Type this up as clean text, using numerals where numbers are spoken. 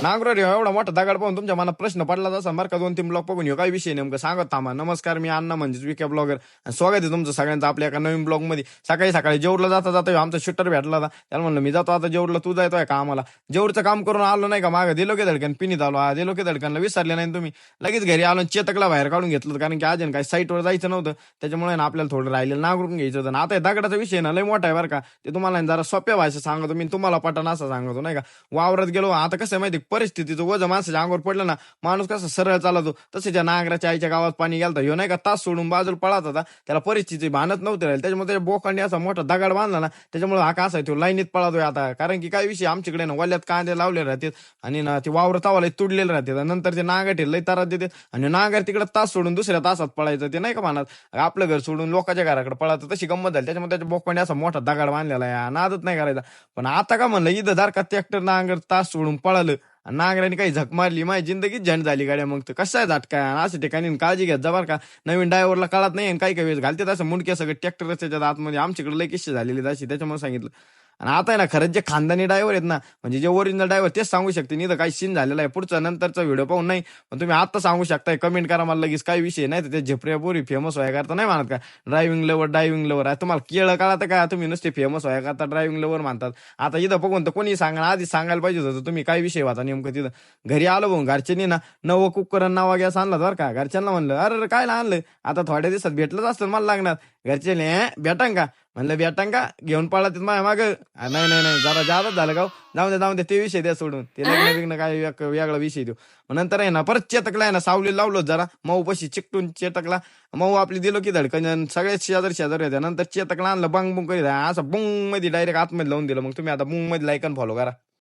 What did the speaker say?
नांगरोर एवढा मोठा दगड पाहून तुमच्या मनात प्रश्न पडलाच असा बरं का 2-3 ब्लॉग बघून ह्यो काय विषय नेमकं सांगत थांबा. नमस्कार, मी अण्णा म्हणजेच विके ब्लॉगर आणि स्वागत आहे तुमचं सगळ्यांचं आपल्या एका नवीन ब्लॉगमध्ये. सकाळी सकाळी जेवढला जाता जाता ह्यो आमचा शूटर भेटला होता. त्याला म्हणलं मी जातो आता जेवढला, तू जायतोय का आम्हाला? जेवढचं काम करून आलो नाही का मागं दिलो की धडकन पिनीत आलो. दिलो की धडकनला विसरले नाही तुम्ही. लगेच घरी आलो आणि चेतकला बाहेर काढून घेतलं होतं, कारण की अजून काही साईटवर जायचं नव्हतं. त्याच्यामुळे ना आपल्याला थोडं राहिलेलं नांगरून घ्यायचं होतं. आणि आता हे दगडाचा विषय ना लय मोठा आहे बरं का. ते तुम्हाला जरा सोप्या भाषेत सांगतो मी, तुम्हाला पटन असं सांगतो नाही का. वावरात गेलो आता कसं आहे माहिती, परिस्थितीचं वजन माणसाच्या अंगावर पडलं ना, माणूस कसा सरळ चालतो तसे ज्या नांगराच्या आईच्या गावात पाणी गेलं ह्यो नाही का तास सोडून बाजूला पळत होता. त्याला परिस्थिती भानत नव्हती राहील. त्याच्यामुळे त्याच्या बोकांनी असा मोठा दगड बांधला ना, त्याच्यामुळे हा कसा आहे तो लाईनीत पळतोय आता. कारण की काय विषय आमच्याकडे ना वल्यात कांदे लावले राहतात आणि ना ते वावर तावाला तुडलेले राहतात. नंतर ते नांगरटे लय तारात देतात आणि नांगर तिकडे तास सोडून दुसऱ्या तासात पळायचं. ते नाही का म्हणत आपलं घर सोडून लोकांच्या घराकडे पळायचं, तशी गंमत झाली. त्याच्यामुळे त्याच्या बोकांनी असा मोठा दगड बांधलेला आहे. नादच नाही करायचा. पण आता का म्हणलं इथं दार का ट्रॅक्टर नांगर तास सोडून पळालं आणि नांगराने काही झक मारली, माझी जिंदगीच झंड झाली गाड्या. मग तर कसं आहे झटका असं ठिकाणी काळजी घ्या जबर का. नवीन ड्रायव्हरला कळत नाही आणि काही काही वेळेस घालते तसं मुंडक्या सगळं ट्रॅक्टर त्याच्यात आतमध्ये. आमच्याकडे लय किस्से झालेली तशी, त्याच्यामुळे सांगितलं. आणि आता आहे ना खरंच जे खानदानी ड्रायव्हर आहेत ना, म्हणजे जे ओरिजिनल ड्रायव्हर तेच सांगू शकते. नाही तर काही सीन झालेला आहे पुढचा नंतरचा व्हिडिओ पाहून नाही, पण तुम्ही आता सांगू शकताय. कमेंट करा मला लगेच काय विषय. नाही तर ते झेपऱ्या पोरी फेमस व्हाय करता नाही म्हणत का ड्रायव्हिंग लवर आहे. तुम्हाला केळं कळतं का? तुम्ही नुसते फेमस व्हाय करता ड्रायव्हिंग लवर म्हणतात. आता इथं बघून तर कोणी सांगा आधी सांगायला पाहिजे होतं तुम्ही काय विषय होता नेमकं तिथं. घरी आलो बघून घरच्यांनी ना नवं कुकर नवा गॅस आणला बरं का. घरच्यांना म्हणलं अरे काय आणलं, आता थोड्या दिवसात भेटलंच असतं मला लागणार. घरचे भेटांग का? म्हणलं भेटांग का घेऊन पळा माझ्या माग. नाही नाही नाही जरा जादच झालं गाव. जाऊन दे ते विषय द्या सोडून. ते लग्न बिग्न काय वेगळा विषय देऊ. मग नंतर आहे ना परत चेतकला आहे ना सावली लावलो जरा मऊ पशी चिकटून चेतकला मऊ आपली दिलो की धडकन सगळ्यात शेजारी होत्या. नंतर चेतकला आणलं बंग बुंग करीत असं बुंग मध्ये डायरेक्ट आतमध्ये लावून दिलं. मग तुम्ही आता बुंग मध्ये लाईक आणि फॉलो करा.